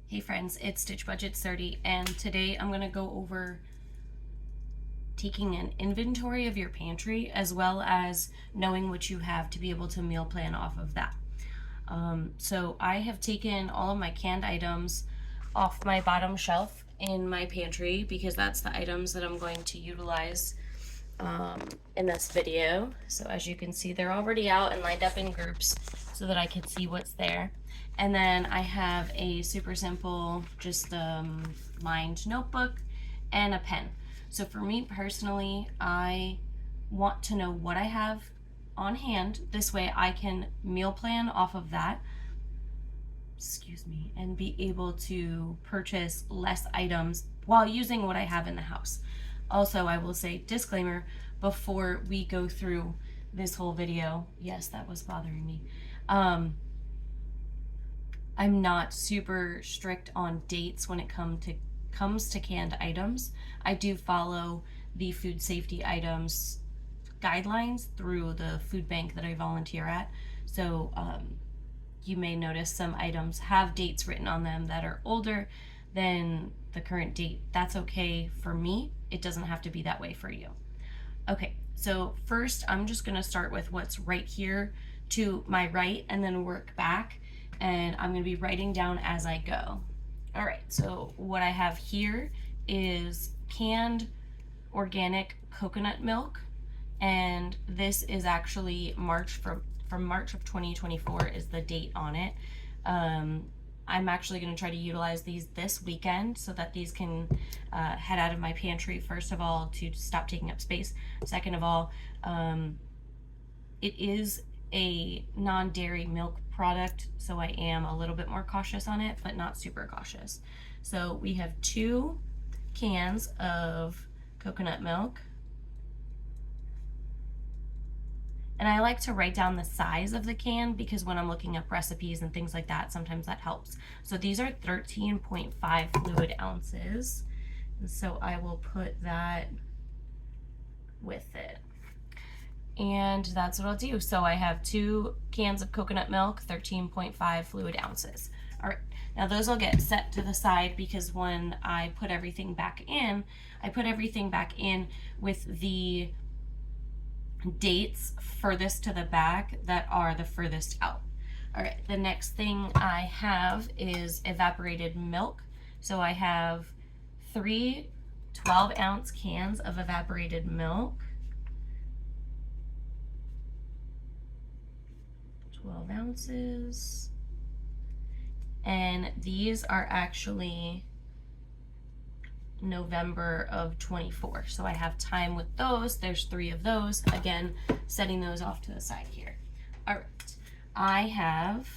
Hey friends, it's Stitch Budget 30 and today I'm going to go over taking an inventory of your pantry as well as knowing what you have to be able to meal plan off of that. So I have taken all of my canned items off my bottom shelf in my pantry because that's the items that I'm going to utilize in this video. So as you can see, they're already out and lined up in groups so that I can see what's there. And then I have a super simple, just lined notebook and a pen. So for me personally, I want to know what I have on hand. This way I can meal plan off of that, and be able to purchase less items while using what I have in the house. Also, I will say, disclaimer, before we go through this whole video, yes, that was bothering me. I'm not super strict on dates when it comes to canned items. I do follow the food safety items guidelines through the food bank that I volunteer at. So you may notice some items have dates written on them that are older than the current date. That's okay for me. It doesn't have to be that way for you. Okay, so first I'm just gonna start with what's right here to my right and then work back, and I'm gonna be writing down as I go. All right, so what I have here is canned organic coconut milk, and this is actually from March of 2024 is the date on it. I'm actually going to try to utilize these this weekend so that these can head out of my pantry, first of all, to stop taking up space. Second of all, it is a non-dairy milk product, so I am a little bit more cautious on it, but not super cautious. So we have 2 cans of coconut milk. And I like to write down the size of the can because when I'm looking up recipes and things like that, sometimes that helps. So these are 13.5 fluid ounces. And so I will put that with it. And that's what I'll do. So I have 2 cans of coconut milk, 13.5 fluid ounces. All right, now those will get set to the side because when I put everything back in, I put everything back in with the dates furthest to the back that are the furthest out. All right, the next thing I have is evaporated milk. So I have 3 12-ounce cans of evaporated milk. 12 ounces. And these are actually November of 24. So I have time with those. There's 3 of those. Again, setting those off to the side here. All right. I have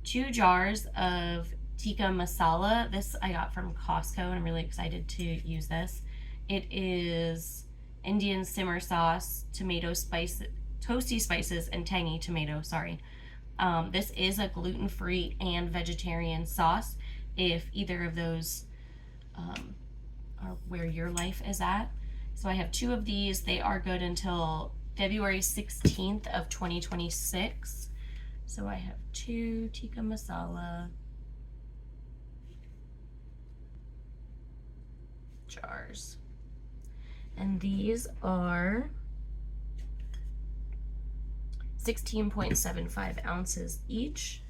2 jars of tikka masala. This I got from Costco and I'm really excited to use this. It is Indian simmer sauce, tomato spice, toasty spices, and tangy tomato, sorry. This is a gluten-free and vegetarian sauce if either of those are where your life is at. So I have 2 of these. They are good until February 16th of 2026. So I have 2 tikka masala jars. And these are 16.75 ounces each.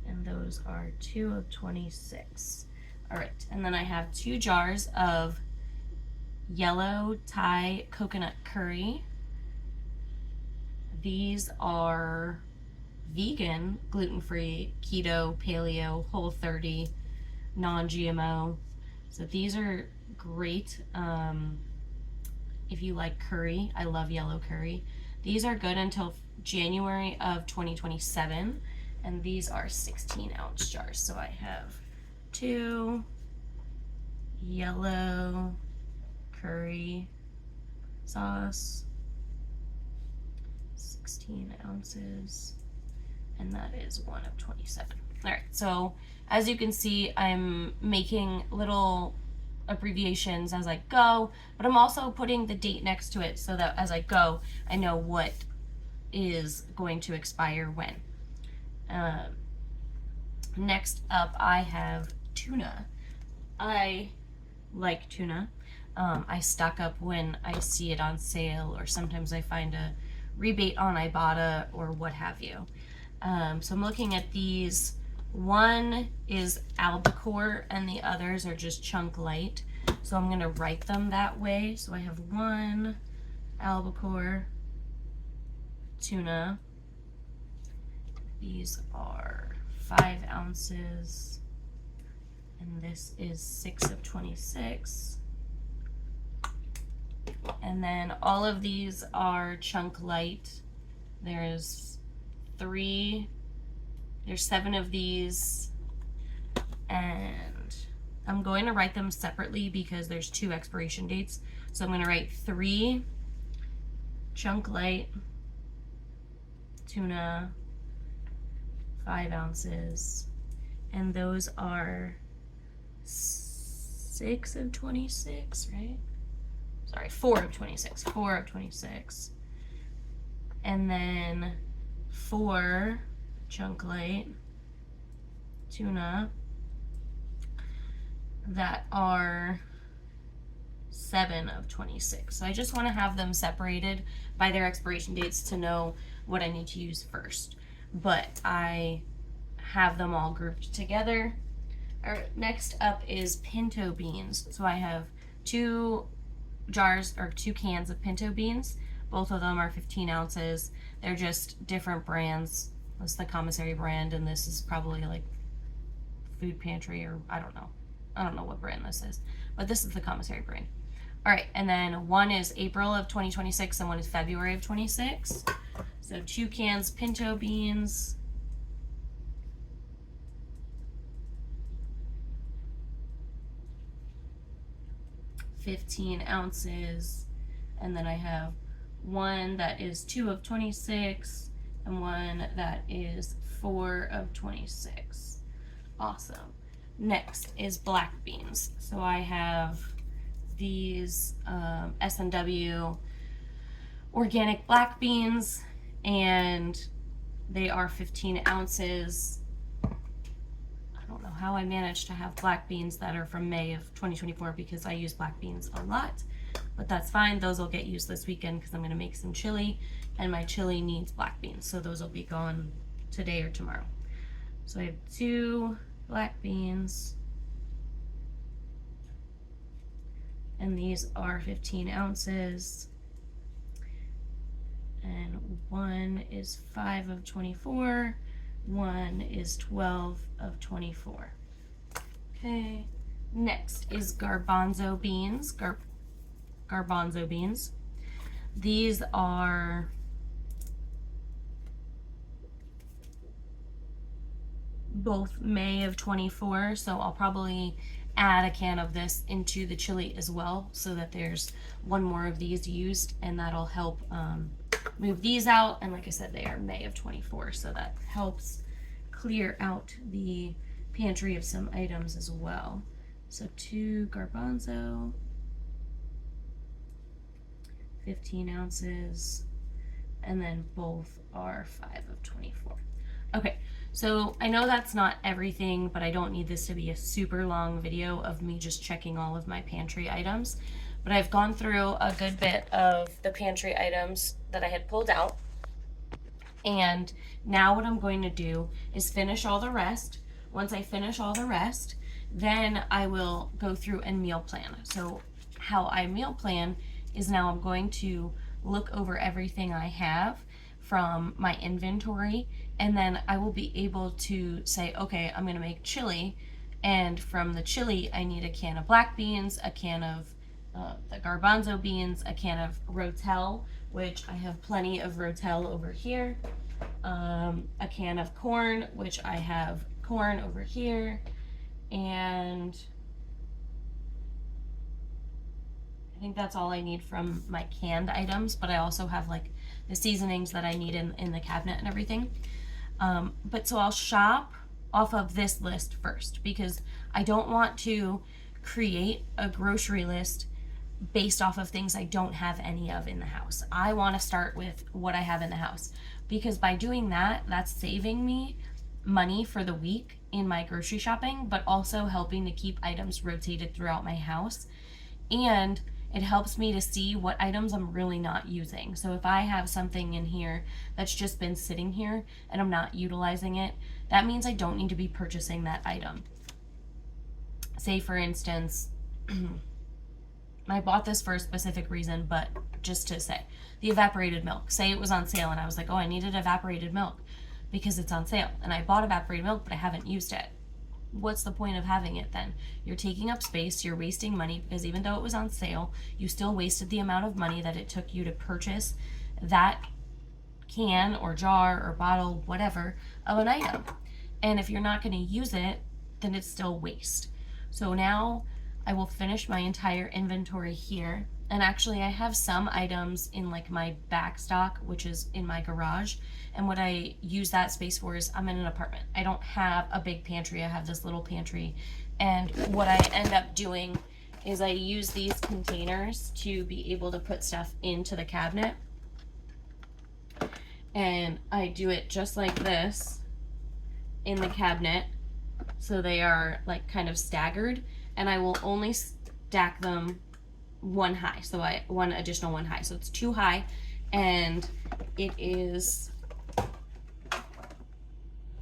And those are 2 of 26. All right, and then I have 2 jars of yellow Thai coconut curry. These are vegan, gluten-free, keto, paleo, Whole30, non-GMO. So these are great if you like curry. I love yellow curry. These are good until January of 2027, and these are 16-ounce jars. So I have 2 yellow curry sauce, 16 ounces, and that is 1 of 27. All right, so as you can see, I'm making little abbreviations as I go, but I'm also putting the date next to it so that as I go, I know what is going to expire when. Next up, I have tuna. I like tuna. I stock up when I see it on sale, or sometimes I find a rebate on Ibotta or what have you. So I'm looking at these. One is albacore and the others are just chunk light. So I'm going to write them that way. So I have one albacore tuna. These are 5 ounces. And this is 6 of 26. And then all of these are chunk light. There's 7 of these, and I'm going to write them separately because there's 2 expiration dates. So I'm going to write 3 chunk light tuna, 5 ounces, and those are 6 of 26, right? Sorry, 4 of 26. 4 of 26. And then 4 chunk light tuna that are 7 of 26. So I just want to have them separated by their expiration dates to know what I need to use first. But I have them all grouped together. Next up is pinto beans. So I have 2 cans of pinto beans. Both of them are 15 ounces. They're just different brands. This is the commissary brand, and this is probably like Food Pantry, or I don't know. I don't know what brand this is, but this is the commissary brand. All right, and then one is April of 2026 and one is February of 26. So 2 cans pinto beans. $15 ounces, and then I have one that is 2 of 26 and one that is 4 of 26. Awesome. Next is black beans. So I have these S&W organic black beans, and they are 15 ounces. I don't know how I managed to have black beans that are from May of 2024 because I use black beans a lot, but that's fine. Those will get used this weekend because I'm going to make some chili, and my chili needs black beans, so those will be gone today or tomorrow. So I have 2 black beans, and these are 15 ounces, and one is 5 of 24, one is 12 of 24. Okay, next is garbanzo beans. Garbanzo beans. These are both May of 24, so I'll probably add a can of this into the chili as well so that there's one more of these used, and that'll help move these out. And like I said, they are May of 24, so that helps clear out the pantry of some items as well. So 2 garbanzo, 15 ounces, and then both are 5 of 24. Okay, so I know that's not everything, but I don't need this to be a super long video of me just checking all of my pantry items. But I've gone through a good bit of the pantry items that I had pulled out. And now what I'm going to do is finish all the rest. Once I finish all the rest, then I will go through and meal plan. So how I meal plan is now I'm going to look over everything I have from my inventory, and then I will be able to say, okay, I'm going to make chili, and from the chili I need a can of black beans, a can of the garbanzo beans, a can of rotel, which I have plenty of rotel over here, a can of corn, which I have corn over here, and I think that's all I need from my canned items, but I also have like the seasonings that I need in the cabinet and everything. But so I'll shop off of this list first because I don't want to create a grocery list based off of things I don't have any of in the house. I want to start with what I have in the house because by doing that, that's saving me money for the week in my grocery shopping, but also helping to keep items rotated throughout my house. And it helps me to see what items I'm really not using. So if I have something in here that's just been sitting here and I'm not utilizing it, that means I don't need to be purchasing that item. Say for instance, I bought this for a specific reason, but just to say, the evaporated milk. Say it was on sale and I was like, oh, I needed evaporated milk because it's on sale. And I bought evaporated milk, but I haven't used it. What's the point of having it then? You're taking up space, you're wasting money, because even though it was on sale, you still wasted the amount of money that it took you to purchase that can or jar or bottle, whatever, of an item. And if you're not going to use it, then it's still waste. So now I will finish my entire inventory here. And actually I have some items in like my back stock, which is in my garage. And what I use that space for is I'm in an apartment. I don't have a big pantry. I have this little pantry. And what I end up doing is I use these containers to be able to put stuff into the cabinet. And I do it just like this in the cabinet. So they are like kind of staggered, and I will only stack them one high. So one additional one high. So it's 2 high, and it is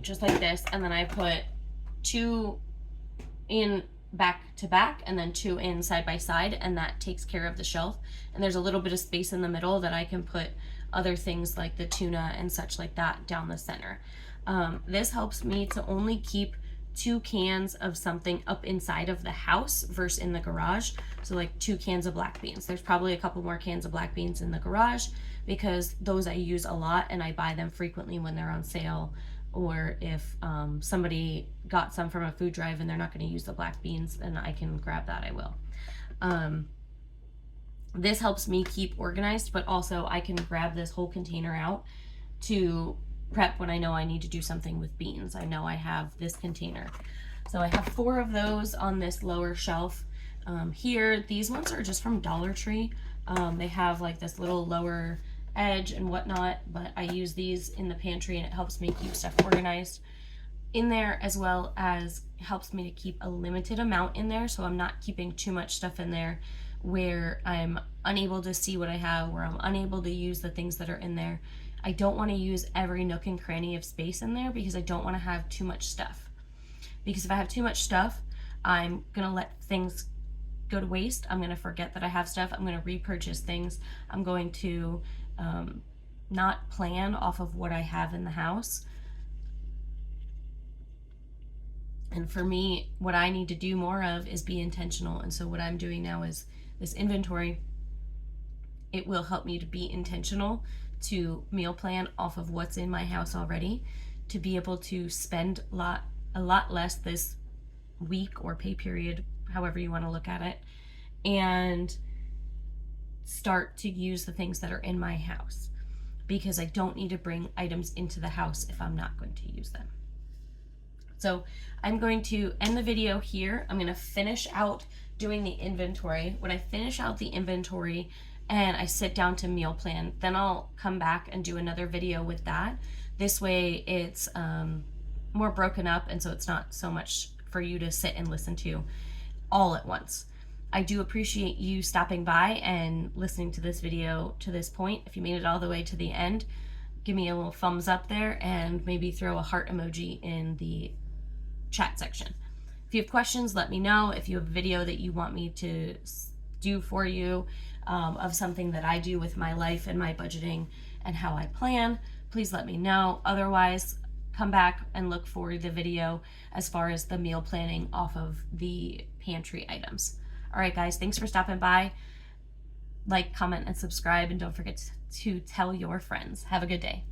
just like this. And then I put 2 in back to back and then 2 in side by side, and that takes care of the shelf. And there's a little bit of space in the middle that I can put other things like the tuna and such like that down the center. This helps me to only keep 2 cans of something up inside of the house versus in the garage. So like 2 cans of black beans. There's probably a couple more cans of black beans in the garage because those I use a lot and I buy them frequently when they're on sale, or if somebody got some from a food drive and they're not going to use the black beans and I can grab that, I will. This helps me keep organized, but also I can grab this whole container out to prep when I know I need to do something with beans. I know I have this container. So I have 4 of those on this lower shelf. Here, these ones are just from Dollar Tree. They have like this little lower edge and whatnot, but I use these in the pantry and it helps me keep stuff organized in there, as well as helps me to keep a limited amount in there, so I'm not keeping too much stuff in there where I'm unable to see what I have, where I'm unable to use the things that are in there. I don't want to use every nook and cranny of space in there because I don't want to have too much stuff. Because if I have too much stuff, I'm going to let things go to waste. I'm going to forget that I have stuff. I'm going to repurchase things. I'm going to not plan off of what I have in the house. And for me, what I need to do more of is be intentional. And so what I'm doing now is this inventory. It will help me to be intentional, to meal plan off of what's in my house already, to be able to spend a lot less this week or pay period, however you want to look at it, and start to use the things that are in my house, because I don't need to bring items into the house if I'm not going to use them. So I'm going to end the video here. I'm going to finish out doing the inventory. When I finish out the inventory and I sit down to meal plan, then I'll come back and do another video with that. This way it's more broken up, and so it's not so much for you to sit and listen to all at once. I do appreciate you stopping by and listening to this video to this point. If you made it all the way to the end, give me a little thumbs up there and maybe throw a heart emoji in the chat section. If you have questions, let me know. If you have a video that you want me to do for you of something that I do with my life and my budgeting and how I plan, please let me know. Otherwise, come back and look for the video as far as the meal planning off of the pantry items. All right, guys, thanks for stopping by. Like, comment, and subscribe, and don't forget to tell your friends. Have a good day.